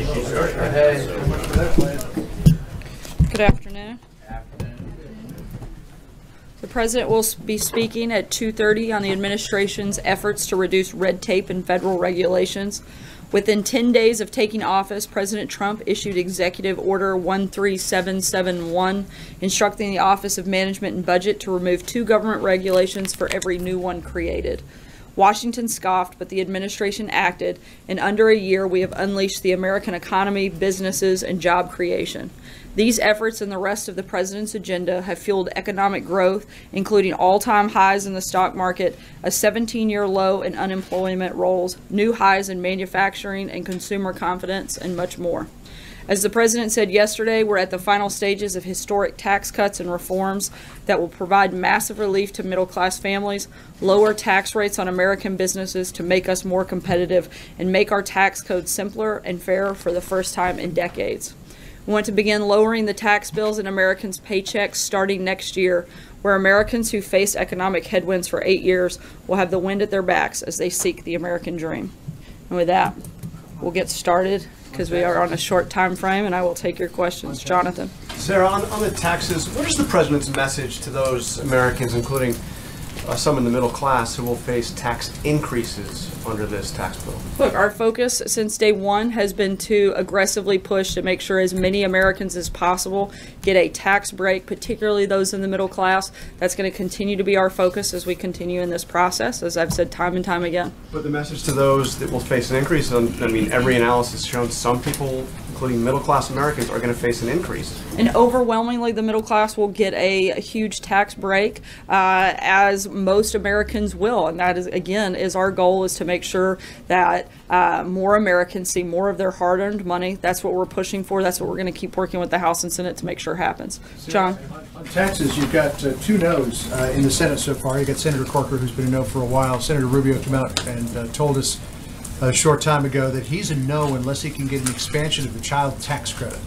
Good afternoon. The President will be speaking at 2:30 on the administration's efforts to reduce red tape and federal regulations. Within 10 days of taking office, President Trump issued Executive Order 13771, instructing the Office of Management and Budget to remove 2 government regulations for every new one created. Washington scoffed, but the administration acted. In under a year, we have unleashed the American economy, businesses, and job creation. These efforts and the rest of the president's agenda have fueled economic growth, including all-time highs in the stock market, a 17-year low in unemployment rolls, new highs in manufacturing and consumer confidence, and much more. As the president said yesterday, we're at the final stages of historic tax cuts and reforms that will provide massive relief to middle-class families, lower tax rates on American businesses to make us more competitive, and make our tax code simpler and fairer for the first time in decades. We want to begin lowering the tax bills in Americans' paychecks starting next year, where Americans who faced economic headwinds for 8 years will have the wind at their backs as they seek the American dream. And with that, we'll get started because we are on a short time frame, and I will take your questions. Jonathan. Sarah, on the taxes, what is the president's message to those Americans, including some in the middle class, who will face tax increases under this tax bill? Look, our focus since day one has been to aggressively push to make sure as many Americans as possible get a tax break, particularly those in the middle class. That's going to continue to be our focus as we continue in this process, as I've said time and time again. But the message to those that will face an increase, I mean, every analysis shows some people, including middle-class Americans, are going to face an increase. And overwhelmingly, the middle class will get a huge tax break, as most Americans will. And that is, again, is our goal, is to make sure that more Americans see more of their hard-earned money. That's what we're pushing for. That's what we're going to keep working with the House and Senate to make sure happens. John? On taxes, you've got 2 no's in the Senate so far. You've got Senator Corker, who's been a no for a while. Senator Rubio came out and told us a short time ago that he's a no unless he can get an expansion of the child tax credit.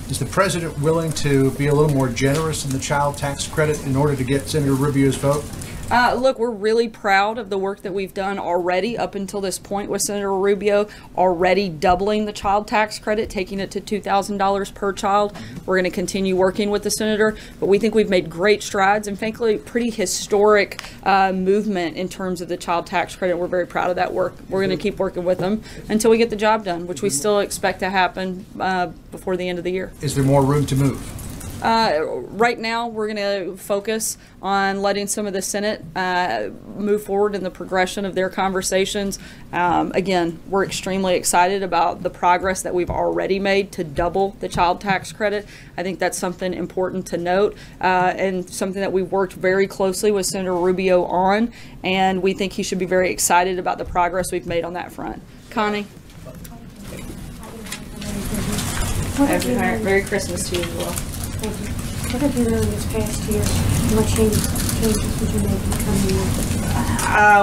Is the president willing to be a little more generous in the child tax credit in order to get Senator Rubio's vote? Look, we're really proud of the work that we've done already up until this point with Senator Rubio, already doubling the child tax credit, taking it to $2,000 per child. We're going to continue working with the senator, but we think we've made great strides and, frankly, pretty historic movement in terms of the child tax credit. We're very proud of that work. We're going to keep working with them until we get the job done, which we still expect to happen before the end of the year. Is there more room to move? Right now, we're going to focus on letting some of the Senate move forward in the progression of their conversations. Again, we're extremely excited about the progress that we've already made to double the child tax credit. I think that's something important to note, and something that we've worked very closely with Senator Rubio on, and we think he should be very excited about the progress we've made on that front. Connie? Merry Christmas to you as well. Thank you. What have you learned this past year? What changes would you make in the coming year?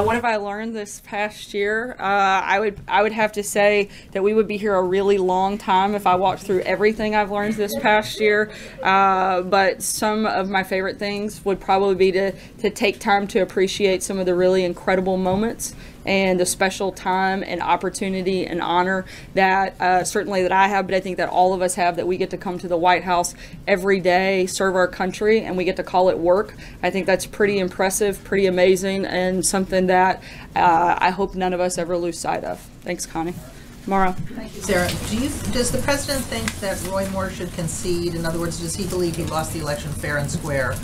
What have I learned this past year? I would have to say that we would be here a really long time if I walked through everything I've learned this past year. But some of my favorite things would probably be to take time to appreciate some of the really incredible moments and the special time and opportunity and honor that certainly that I have, but I think that all of us have, that we get to come to the White House every day, serve our country, and we get to call it work. I think that's pretty impressive, pretty amazing, and something that I hope none of us ever lose sight of. Thanks, Connie. Mara. Thank you, Sarah. Does the president think that Roy Moore should concede? In other words, does he believe he lost the election fair and square,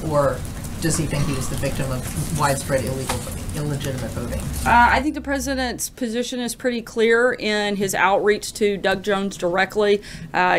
or does he think he was the victim of widespread illegitimate voting? I think the president's position is pretty clear in his outreach to Doug Jones directly.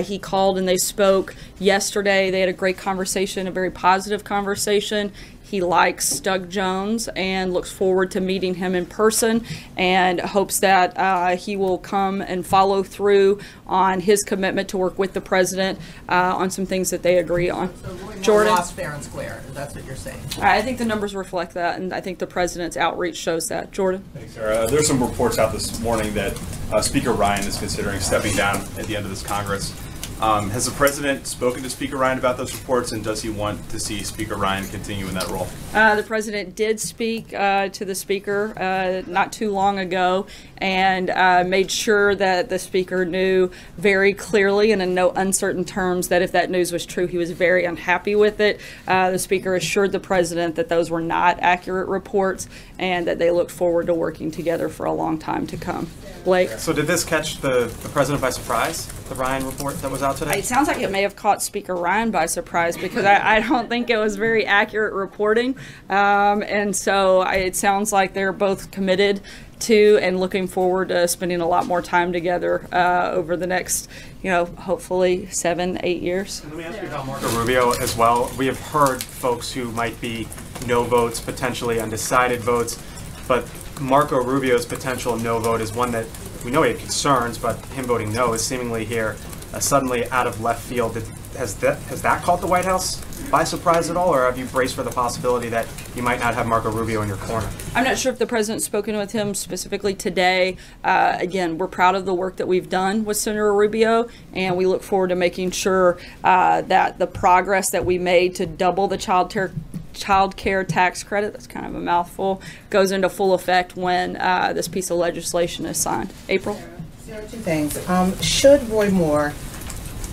He called and they spoke yesterday. They had a great conversation, a very positive conversation. He likes Doug Jones and looks forward to meeting him in person, and hopes that he will come and follow through on his commitment to work with the president on some things that they agree on. So Roy Moore Jordan? lost fair and square. That's what you're saying. I think the numbers reflect that, and I think the president's outreach shows that. Jordan? Thanks, Sarah. There's some reports out this morning that Speaker Ryan is considering stepping down at the end of this Congress. Has the president spoken to Speaker Ryan about those reports, and does he want to see Speaker Ryan continue in that role? The president did speak to the speaker not too long ago and made sure that the speaker knew very clearly and in no uncertain terms that if that news was true, he was very unhappy with it. The speaker assured the president that those were not accurate reports and that they look forward to working together for a long time to come. Blake? So did this catch the president by surprise, the Ryan report that was out today? It sounds like it may have caught Speaker Ryan by surprise because I don't think it was very accurate reporting. And so it sounds like they're both committed to and looking forward to spending a lot more time together over the next, hopefully 7-8 years. Let me ask you about Marco Rubio as well. We have heard folks who might be no votes, potentially undecided votes, but Marco Rubio's potential no vote is one that we know he had concerns, but him voting no is seemingly here suddenly out of left field. Has that caught the White House by surprise at all, or have you braced for the possibility that you might not have Marco Rubio in your corner? I'm not sure if the president's spoken with him specifically today. Again, we're proud of the work that we've done with Senator Rubio, and we look forward to making sure that the progress that we made to double the child care tax credit, that's kind of a mouthful, goes into full effect when this piece of legislation is signed. April? There are two things. Should Roy Moore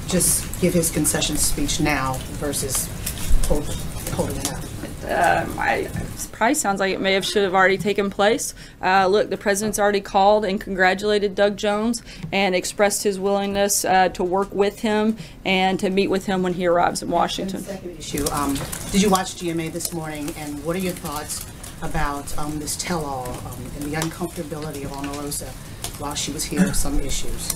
just give his concession speech now versus holding it out? It probably sounds like it should have already taken place. Look, the president's already called and congratulated Doug Jones and expressed his willingness to work with him and to meet with him when he arrives in Washington. And the second issue, did you watch GMA this morning, and what are your thoughts about this tell-all and the uncomfortability of Omarosa while she was here, some issues?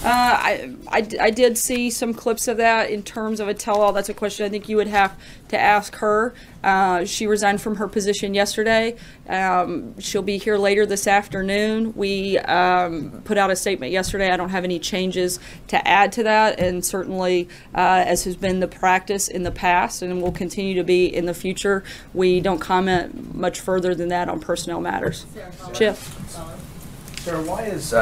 I did see some clips of that in terms of a tell-all. That's a question I think you would have to ask her. She resigned from her position yesterday. She'll be here later this afternoon. We put out a statement yesterday. I don't have any changes to add to that, and certainly, as has been the practice in the past and will continue to be in the future, we don't comment much further than that on personnel matters. Chip? Sarah, why is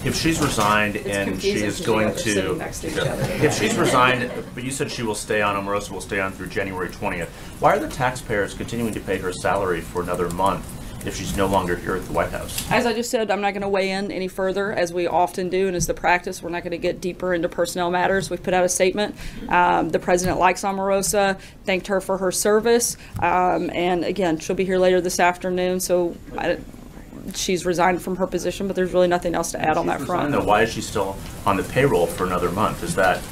if she's resigned and she is going to, if she's resigned, but you said she will stay on, Omarosa will stay on through January 20th, why are the taxpayers continuing to pay her salary for another month if she's no longer here at the White House? As I just said, I'm not going to weigh in any further, as we often do, and as the practice, we're not going to get deeper into personnel matters. We've put out a statement. The president likes Omarosa, thanked her for her service, and again, she'll be here later this afternoon, so she's resigned from her position, but there's really nothing else to add on that front. Though, why is she still on the payroll for another month? Is that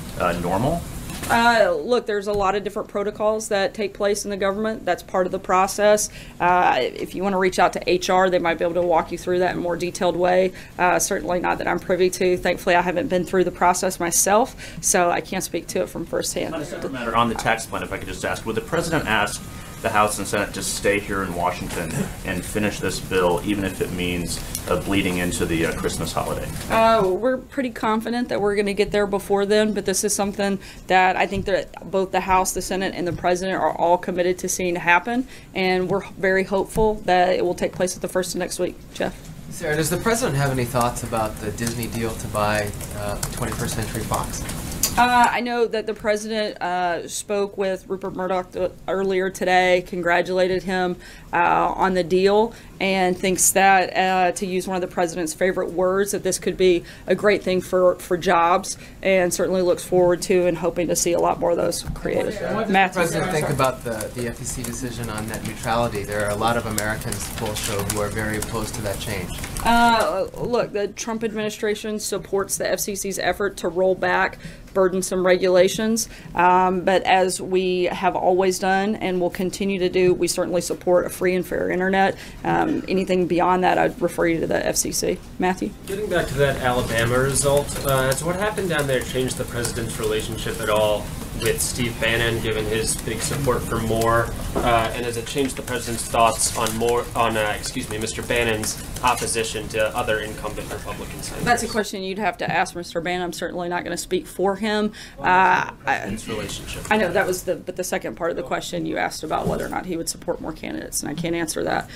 normal? Look, there's a lot of different protocols that take place in the government. That's part of the process. If you want to reach out to HR, they might be able to walk you through that in a more detailed way. Certainly not that I'm privy to. Thankfully, I haven't been through the process myself, so I can't speak to it from firsthand. On a separate matter, on the tax plan, if I could just ask, would the president ask the House and Senate to stay here in Washington and finish this bill, even if it means bleeding into the Christmas holiday? We're pretty confident that we're going to get there before then, but this is something that I think that both the House, the Senate, and the President are all committed to seeing happen, and we're very hopeful that it will take place at the first of next week. Jeff? Sarah, does the President have any thoughts about the Disney deal to buy 21st Century Fox? I know that the president spoke with Rupert Murdoch earlier today, congratulated him on the deal, and thinks that, to use one of the president's favorite words, that this could be a great thing for jobs, and certainly looks forward to and hoping to see a lot more of those created. What does the president think about the FTC decision on net neutrality? There are a lot of Americans, polls show, who are very opposed to that change. Look, the Trump administration supports the FCC's effort to roll back burdensome regulations, but as we have always done and will continue to do, we certainly support a free and fair internet. Anything beyond that, I'd refer you to the FCC. Matthew? Getting back to that Alabama result, has what happened down there changed the president's relationship at all with Steve Bannon, given his big support for Moore, and has it changed the president's thoughts on Mr. Bannon's opposition to other incumbent Republican senators? That's a question you'd have to ask Mr. Bannon. I'm certainly not going to speak for him. President's relationship. I know that was the second part of the question you asked about whether or not he would support more candidates, and I can't answer that.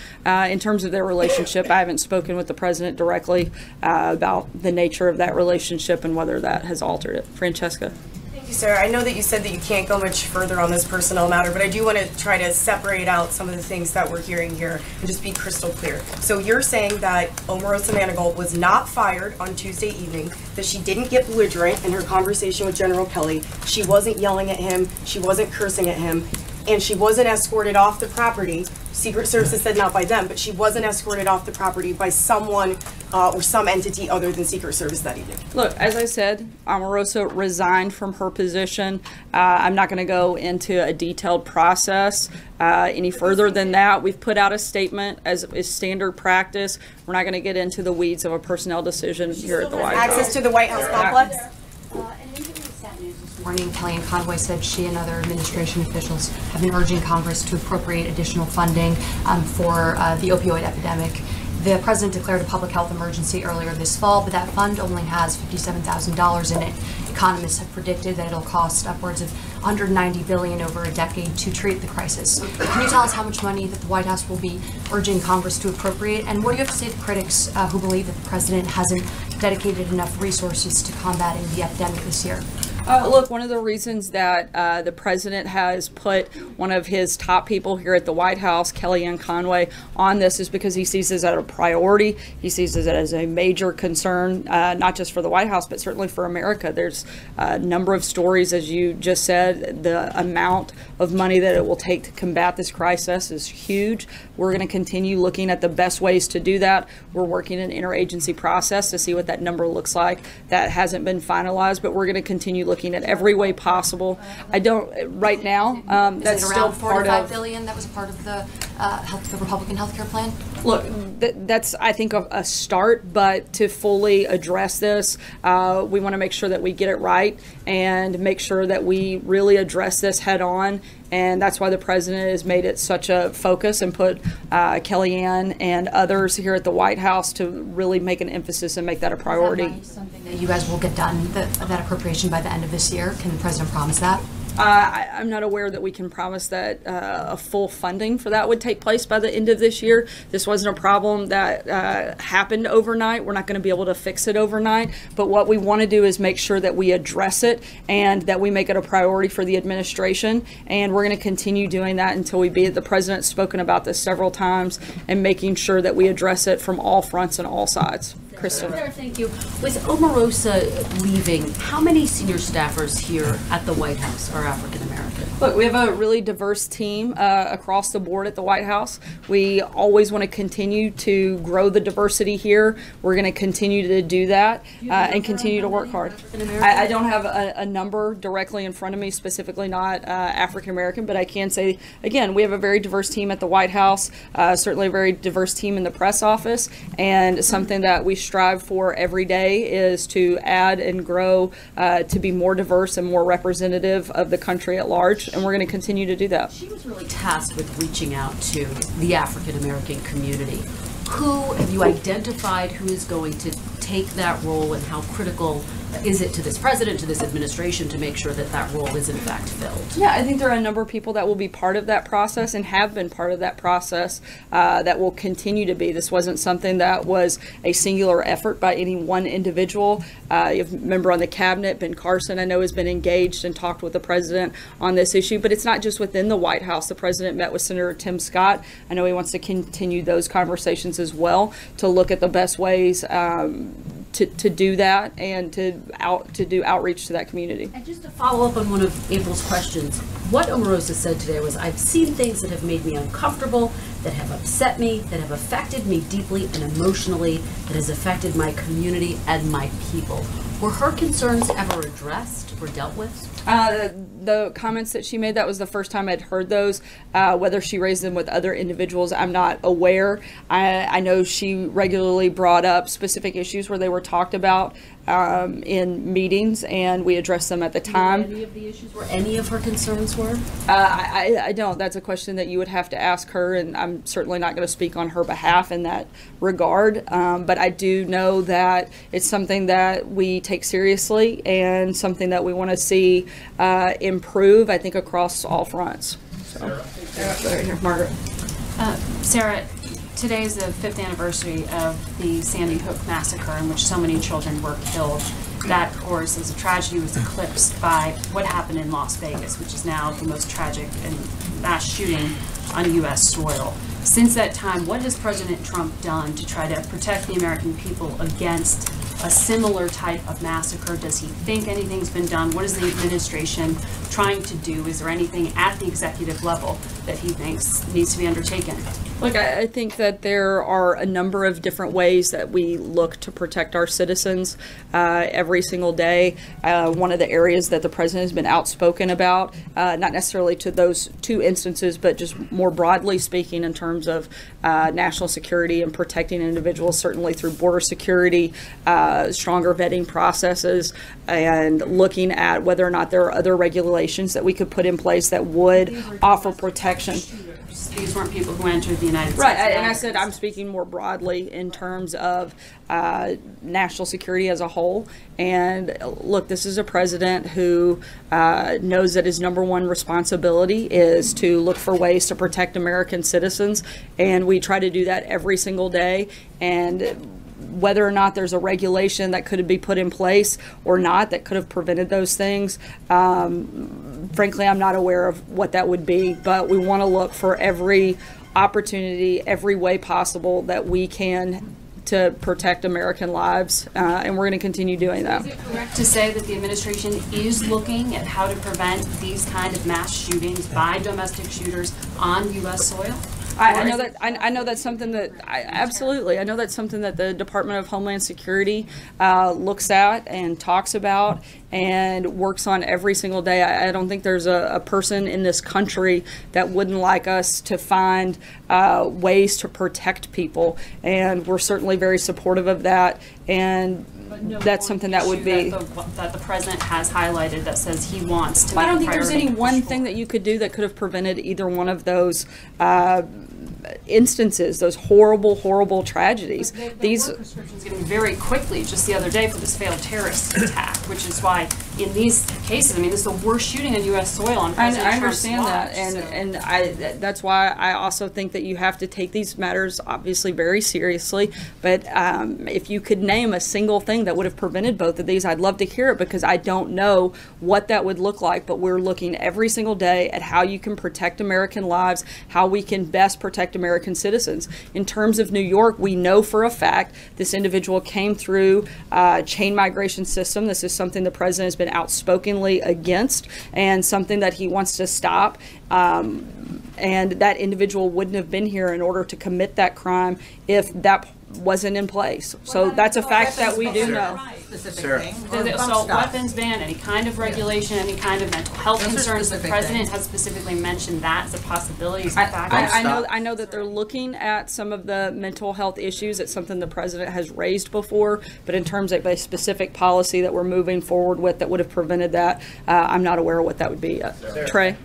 In terms of their relationship, I haven't spoken with the president directly about the nature of that relationship and whether that has altered it. Francesca. Thank you, sir. I know that you said that you can't go much further on this personnel matter, but I do want to try to separate out some of the things that we're hearing here and just be crystal clear. So you're saying that Omarosa Manigault was not fired on Tuesday evening, that she didn't get belligerent in her conversation with General Kelly, she wasn't yelling at him, she wasn't cursing at him, and she wasn't escorted off the property. Secret Service said not by them, but she wasn't escorted off the property by someone or some entity other than Secret Service that evening. Look, as I said, Omarosa resigned from her position. I'm not going to go into a detailed process any further than that. We've put out a statement as is standard practice. We're not going to get into the weeds of a personnel decision here at the White House. Access to the White House complex? Morning, Kellyanne Conway said she and other administration officials have been urging Congress to appropriate additional funding for the opioid epidemic. The president declared a public health emergency earlier this fall, but that fund only has $57,000 in it. Economists have predicted that it'll cost upwards of $190 billion over a decade to treat the crisis. Can you tell us how much money that the White House will be urging Congress to appropriate? And what do you have to say to critics who believe that the president hasn't dedicated enough resources to combating the epidemic this year? Look, one of the reasons that the president has put one of his top people here at the White House, Kellyanne Conway, on this is because he sees this as a priority. He sees it as a major concern, not just for the White House, but certainly for America. There's a number of stories, as you just said. The amount of money that it will take to combat this crisis is huge. We're going to continue looking at the best ways to do that. We're working an interagency process to see what that number looks like. That hasn't been finalized, but we're going to continue looking at every way possible. I don't right now. That's is it still around part $45 of billion that was a part of the Republican health care plan? Look, that's I think a start, but to fully address this, we want to make sure that we get it right and make sure that we really address this head on. And that's why the president has made it such a focus and put Kellyanne and others here at the White House to really make an emphasis and make that a priority. Something that you guys will get done, that appropriation by the end of this year. Can the president promise that? I'm not aware that we can promise that a full funding for that would take place by the end of this year. This wasn't a problem that happened overnight. We're not going to be able to fix it overnight. But what we want to do is make sure that we address it and that we make it a priority for the administration. And we're going to continue doing that until we beat it. The president's spoken about this several times and making sure that we address it from all fronts and all sides. Kristen. Thank you. With Omarosa leaving, how many senior staffers here at the White House are African American? Look, we have a really diverse team across the board at the White House. We always want to continue to grow the diversity here. We're going to continue to do that and continue to work hard. I don't have a number directly in front of me, specifically not African American, but I can say, again, we have a very diverse team at the White House, certainly a very diverse team in the press office, and something that we strive for every day is to add and grow to be more diverse and more representative of the country at large, and we're going to continue to do that. She was really tasked with reaching out to the African American community. Who have you identified who is going to take that role, and how critical is it to this president, to this administration, to make sure that that role is in fact filled? Yeah, I think there are a number of people that will be part of that process and have been part of that process that will continue to be. This wasn't something that was a singular effort by any one individual. You have a member on the cabinet, Ben Carson, I know has been engaged and talked with the president on this issue, but it's not just within the White House. The president met with Senator Tim Scott. I know he wants to continue those conversations as well to look at the best ways to do that and to do outreach to that community. And just to follow up on one of April's questions, what Omarosa said today was, I've seen things that have made me uncomfortable, that have upset me, that have affected me deeply and emotionally, that has affected my community and my people. Were her concerns ever addressed or dealt with? The comments that she made, that was the first time I'd heard those. Whether she raised them with other individuals, I'm not aware. I know she regularly brought up specific issues where they were talked about in meetings, and we address them at the time. Any of the issues where any of her concerns were? I don't. That's a question that you would have to ask her, and I'm certainly not going to speak on her behalf in that regard. But I do know that it's something that we take seriously and something that we want to see improve, I think, across all fronts. So, right here, Margaret. Sarah, today is the 5th anniversary of the Sandy Hook massacre in which so many children were killed. That, of course, is a tragedy, was eclipsed by what happened in Las Vegas, which is now the most tragic and mass shooting on U.S. soil. Since that time, what has President Trump done to try to protect the American people against a similar type of massacre? Does he think anything's been done? What is the administration trying to do? Is there anything at the executive level that he thinks needs to be undertaken? Look, I think that there are a number of different ways that we look to protect our citizens every single day. One of the areas that the president has been outspoken about, not necessarily to those two instances, but just more broadly speaking in terms of national security and protecting individuals, certainly through border security, stronger vetting processes, and looking at whether or not there are other regulations that we could put in place that would offer protection. These weren't people who entered the United States. Right, and I said I'm speaking more broadly in terms of national security as a whole. And look, this is a president who knows that his #1 responsibility is to look for ways to protect American citizens, and we try to do that every single day. And whether or not there's a regulation that could be put in place or not that could have prevented those things, frankly, I'm not aware of what that would be, but we want to look for every opportunity, every way possible that we can to protect American lives, and we're going to continue doing that. Is it correct to say that the administration is looking at how to prevent these kind of mass shootings by domestic shooters on U.S. soil? I know that. I know that's something that absolutely. I know that's something that the Department of Homeland Security looks at and talks about and works on every single day. I don't think there's a person in this country that wouldn't like us to find ways to protect people, and we're certainly very supportive of that. And that's something that would be that the president has highlighted that says he wants to. I don't think there's any one thing that you could do that could have prevented either one of those instances, those horrible tragedies. These prescriptions getting very quickly just the other day for this failed terrorist attack, which is why in these cases, I mean, this is the worst shooting on U.S. soil on President Trump's watch. I understand that, and that's why I also think that you have to take these matters obviously very seriously. But if you could name a single thing that would have prevented both of these, I'd love to hear it, because I don't know what that would look like. But we're looking every single day at how you can protect American lives, how we can best protect American citizens. In terms of New York, we know for a fact this individual came through chain migration system. This is something the president has been outspokenly against and something that he wants to stop. And that individual wouldn't have been here in order to commit that crime if that wasn't in place. So that's a fact that we do know. The assault weapons ban, any kind of regulation, any kind of mental health concerns. The president has specifically mentioned that as a possibility. I know that they're looking at some of the mental health issues. It's something the president has raised before, but in terms of a specific policy that we're moving forward with that would have prevented that, I'm not aware of what that would be. Trey?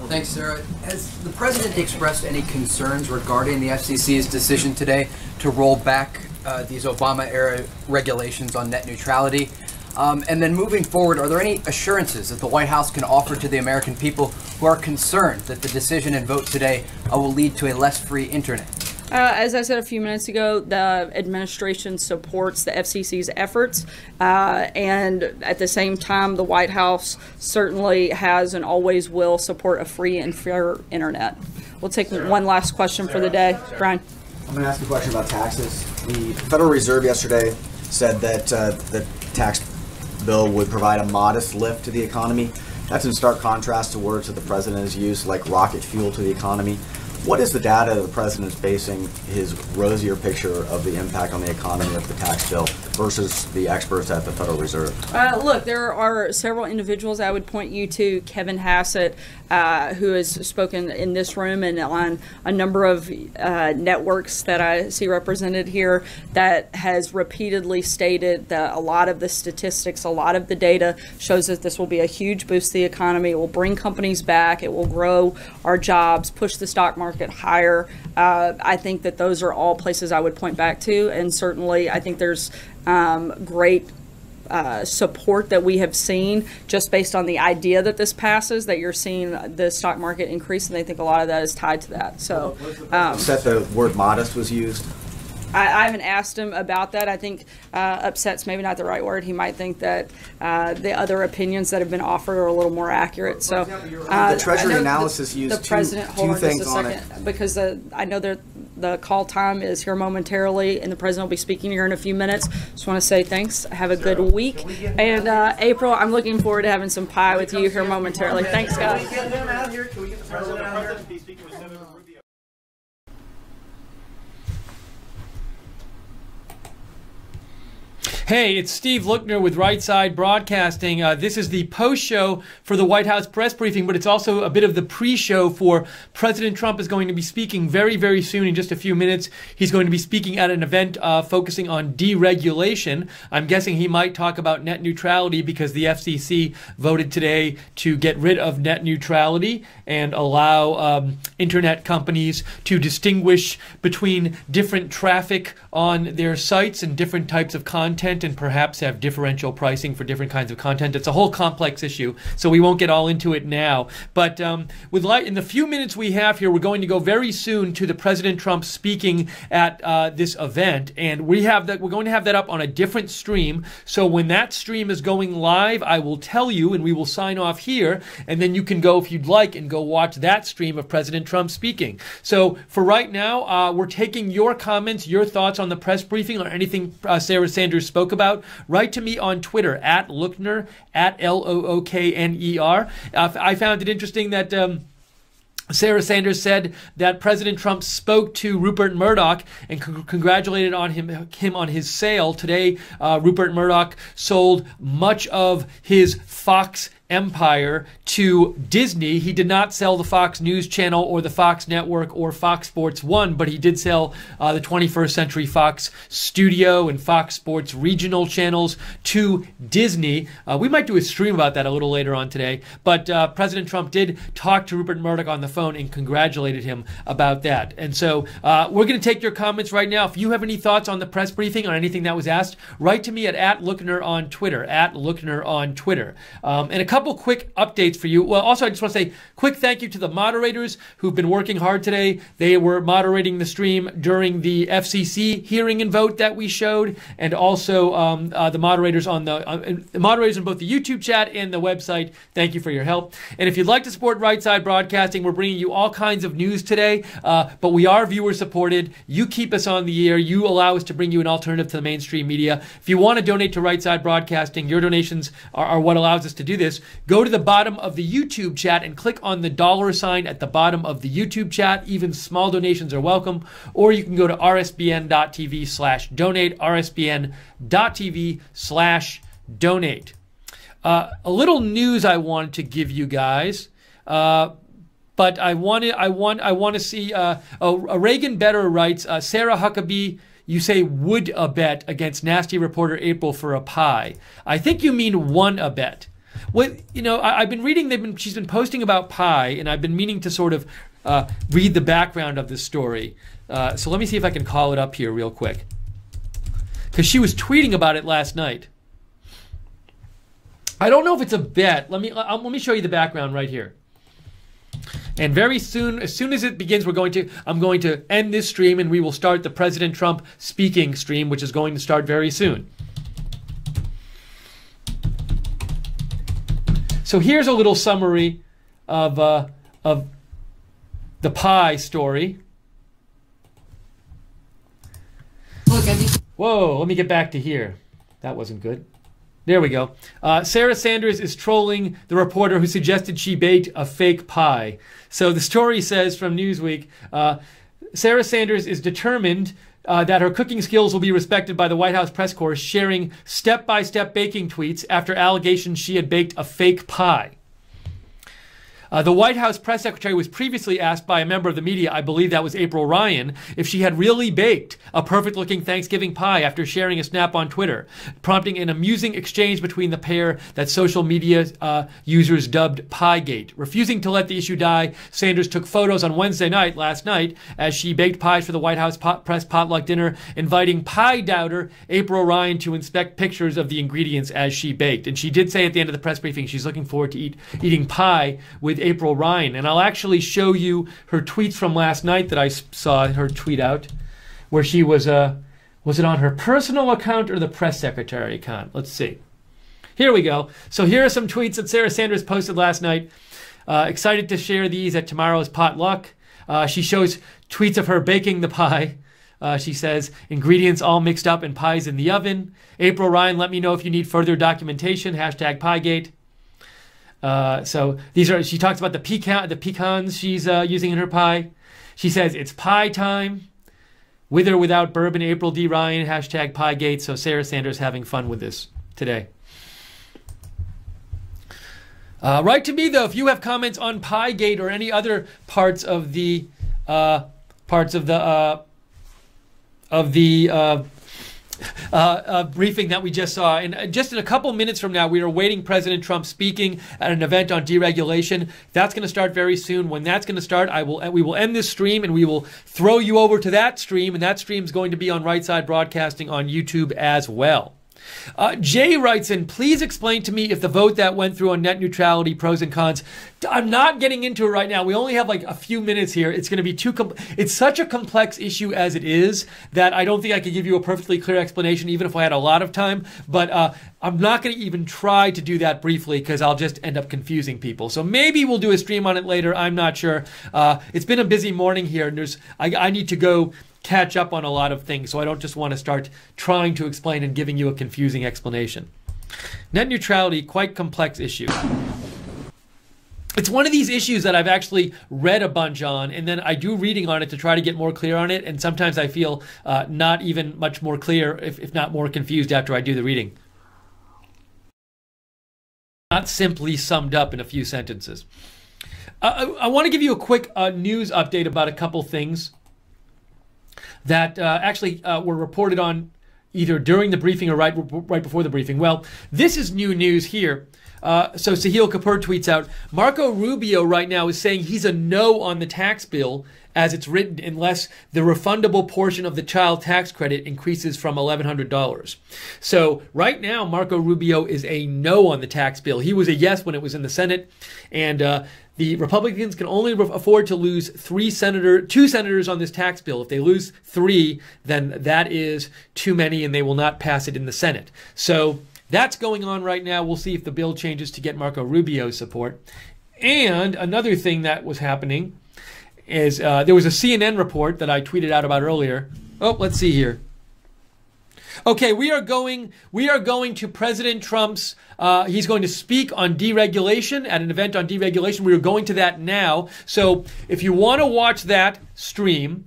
Thanks, Sarah. Has the president expressed any concerns regarding the FCC's decision today to roll back these Obama-era regulations on net neutrality? And then moving forward, are there any assurances that the White House can offer to the American people who are concerned that the decision and vote today will lead to a less free internet? As I said a few minutes ago, the administration supports the FCC's efforts, and at the same time, the White House certainly has and always will support a free and fair internet. We'll take one last question for the day. Brian. I'm going to ask a question about taxes. The Federal Reserve yesterday said that the tax bill would provide a modest lift to the economy. That's in stark contrast to words that the president has used, like rocket fuel to the economy. What is the data the president is basing his rosier picture of the impact on the economy of the tax bill versus the experts at the Federal Reserve? Look, there are several individuals I would point you to. Kevin Hassett, who has spoken in this room and on a number of networks that I see represented here, that has repeatedly stated that a lot of the statistics, a lot of the data shows that this will be a huge boost to the economy. It will bring companies back. It will grow our jobs, push the stock market higher. I think that those are all places I would point back to, and certainly I think there's great support that we have seen just based on the idea that this passes, that you're seeing the stock market increase, and I think a lot of that is tied to that. So, Said the word modest was used. I haven't asked him about that. I think upset's maybe not the right word. He might think that the other opinions that have been offered are a little more accurate. So the Treasury analysis used the president, two things just a on second, it. because I know that the call time is here momentarily, and the president will be speaking here in a few minutes. Just want to say thanks. Have a good week. And April, I'm looking forward to having some pie with you here momentarily. Thanks, guys. Can we get him out here? Can we get the president out here? Hey, it's Steve Lookner with Right Side Broadcasting. This is the post-show for the White House press briefing, but it's also a bit of the pre-show for President Trump is going to be speaking very, very soon in just a few minutes. He's going to be speaking at an event focusing on deregulation. I'm guessing he might talk about net neutrality because the FCC voted today to get rid of net neutrality and allow internet companies to distinguish between different traffic on their sites and different types of content, and perhaps have differential pricing for different kinds of content. It's a whole complex issue, so we won't get all into it now. But in the few minutes we have here, we're going to go very soon to the President Trump speaking at this event, and we're going to have that up on a different stream. So when that stream is going live, I will tell you, and we will sign off here, and then you can go, if you'd like, and go watch that stream of President Trump speaking. So for right now, we're taking your comments, your thoughts on the press briefing, or anything Sarah Sanders spoke about. Write to me on Twitter at Lookner, at Lookner. I found it interesting that Sarah Sanders said that President Trump spoke to Rupert Murdoch and congratulated him on his sale. Today, Rupert Murdoch sold much of his Fox empire to Disney. He did not sell the Fox News Channel or the Fox Network or Fox Sports 1, but he did sell the 21st Century Fox Studio and Fox Sports regional channels to Disney. We might do a stream about that a little later on today, but President Trump did talk to Rupert Murdoch on the phone and congratulated him about that. And so we're going to take your comments right now. If you have any thoughts on the press briefing, on anything that was asked, write to me at Lookner on Twitter, at Lookner on Twitter. And a couple quick updates for you. Well, also, I just want to say quick thank you to the moderators who've been working hard today. They were moderating the stream during the FCC hearing and vote that we showed, and also the moderators on both the YouTube chat and the website. Thank you for your help. And if you'd like to support Right Side Broadcasting, we're bringing you all kinds of news today, but we are viewer supported. You keep us on the air. You allow us to bring you an alternative to the mainstream media. If you want to donate to Right Side Broadcasting, your donations are what allows us to do this. Go to the bottom of the YouTube chat and click on the $ at the bottom of the YouTube chat. Even small donations are welcome. Or you can go to rsbn.tv/donate, rsbn.tv/donate. A little news I wanted to give you guys, but I want to see. Reagan Better writes, Sarah Huckabee, you say would a bet against nasty reporter April for a pie. I think you mean won a bet. Well, I've been reading. She's been posting about pie, and I've been meaning to sort of read the background of this story. So let me see if I can call it up here real quick, because she was tweeting about it last night. I don't know if it's a bet. Let me show you the background right here. And very soon, as soon as it begins, I'm going to end this stream, and we will start the President Trump speaking stream, which is going to start very soon. So here's a little summary of the pie story. Whoa, let me get back to here. That wasn't good. There we go. Sarah Sanders is trolling the reporter who suggested she baked a fake pie. So the story says from Newsweek, Sarah Sanders is determined that her cooking skills will be respected by the White House press corps, sharing step-by-step baking tweets after allegations she had baked a fake pie. The White House press secretary was previously asked by a member of the media, I believe that was April Ryan, if she had really baked a perfect-looking Thanksgiving pie after sharing a snap on Twitter, prompting an amusing exchange between the pair that social media users dubbed Piegate. Refusing to let the issue die, Sanders took photos on Wednesday night, last night, as she baked pies for the White House press potluck dinner, inviting pie doubter April Ryan to inspect pictures of the ingredients as she baked. And she did say at the end of the press briefing she's looking forward to eating pie with April Ryan. And I'll actually show you her tweets from last night that I saw her tweet out, where she was it on her personal account or the press secretary account? Let's see. Here we go. So here are some tweets that Sarah Sanders posted last night. Excited to share these at tomorrow's potluck. She shows tweets of her baking the pie. She says, ingredients all mixed up and pies in the oven. April Ryan, let me know if you need further documentation. Hashtag Piegate. So these are, she talks about the pecans she's using in her pie. She says it's pie time, with or without bourbon. April D. Ryan, hashtag Piegate. So Sarah Sanders having fun with this today. Write to me though if you have comments on Piegate or any other parts of the briefing that we just saw. And just in a couple minutes from now, we are awaiting President Trump speaking at an event on deregulation. That's going to start very soon. When that's going to start, we will end this stream and we will throw you over to that stream. And that stream is going to be on Right Side Broadcasting on YouTube as well. Jay writes in, please explain to me if the vote that went through on net neutrality, pros and cons. I'm not getting into it right now. We only have like a few minutes here. It's going to be it's such a complex issue as it is that I don't think I could give you a perfectly clear explanation even if I had a lot of time. But I'm not going to even try to do that briefly because I'll just end up confusing people. So maybe we'll do a stream on it later. I'm not sure. It's been a busy morning here and I need to go catch up on a lot of things, so I don't just want to start trying to explain and giving you a confusing explanation. Net neutrality, quite complex issue. It's one of these issues that I've actually read a bunch on, and then I do reading on it to try to get more clear on it, and sometimes I feel not even much more clear, if not more confused after I do the reading. Not simply summed up in a few sentences. I want to give you a quick news update about a couple things that actually were reported on either during the briefing or right before the briefing. Well, this is new news here. So Sahil Kapoor tweets out, Marco Rubio right now is saying he's a no on the tax bill as it's written unless the refundable portion of the child tax credit increases from $1,100. So right now, Marco Rubio is a no on the tax bill. He was a yes when it was in the Senate, and the Republicans can only afford to lose two senators on this tax bill. If they lose 3, then that is too many, and they will not pass it in the Senate. So that's going on right now. We'll see if the bill changes to get Marco Rubio's support. And another thing that was happening is there was a CNN report that I tweeted out about earlier. Oh, let's see here. Okay, we are going to President Trump's, he's going to speak on deregulation at an event on deregulation. We are going to that now. So if you want to watch that stream,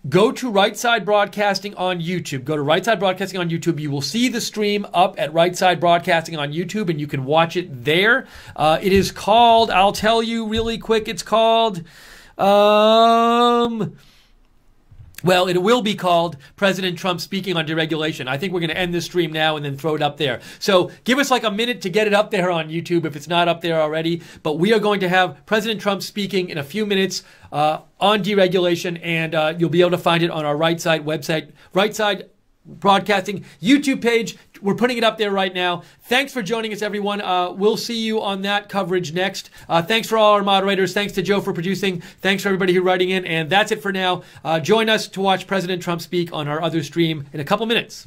go to Right Side Broadcasting on YouTube. Go to Right Side Broadcasting on YouTube. You will see the stream up at Right Side Broadcasting on YouTube, and you can watch it there. It is called, I'll tell you really quick, it's called, well, it will be called President Trump Speaking on Deregulation. I think we're going to end this stream now and then throw it up there. So give us like a minute to get it up there on YouTube if it's not up there already. But we are going to have President Trump speaking in a few minutes on deregulation, and you'll be able to find it on our Right Side website, Right Side Broadcasting YouTube page. We're putting it up there right now. Thanks for joining us, everyone. We'll see you on that coverage next. Thanks for all our moderators. Thanks to Joe for producing. Thanks for everybody who's writing in. And that's it for now. Join us to watch President Trump speak on our other stream in a couple minutes.